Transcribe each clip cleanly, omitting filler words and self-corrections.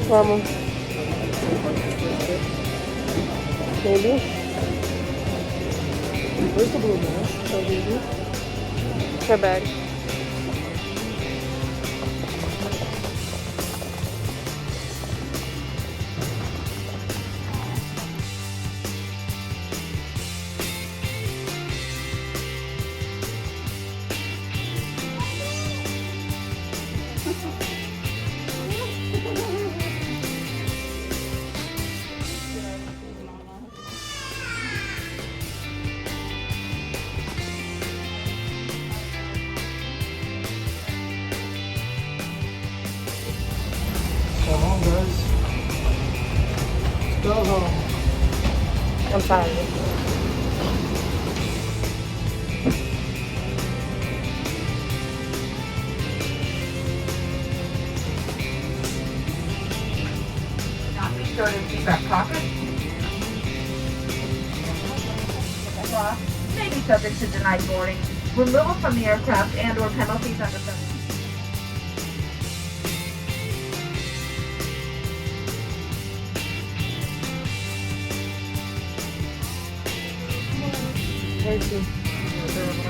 Vamos. Maybe. Where's the blue mask? Her bag. Go home, guys. Let's go home. I'm tired. Not be stored in seatbelt pocket. May be subject to denied boarding, removal from the aircraft, and/or penalties under federal. Where's she?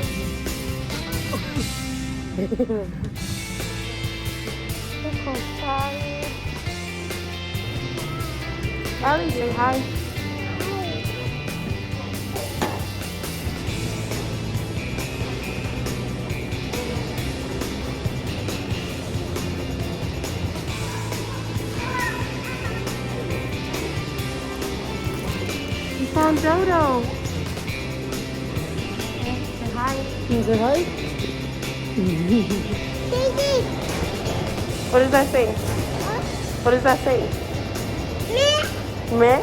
I'm so tired. Allie, say hi. You found Dodo. Say hi. Can you say hi? What does that say? What does that say? Meh.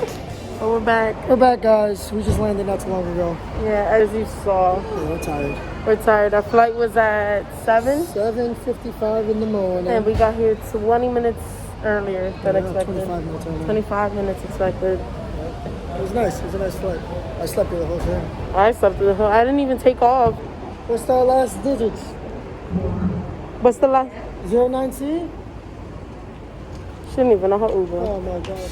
Oh, we're back. We're back, guys. We just landed not too long ago. Yeah, as you saw, Yeah, we're tired. we're tired. Our flight was at 7, 7:55 in the morning. and we got here 20 minutes earlier than Yeah, expected. 25 minutes early. 25 minutes expected. It was nice. It was a nice flight. I slept through the whole thing. I slept through the whole. I didn't even take off. What's the last digits? What's the last? 09C? She didn't even know her Uber. Oh my god.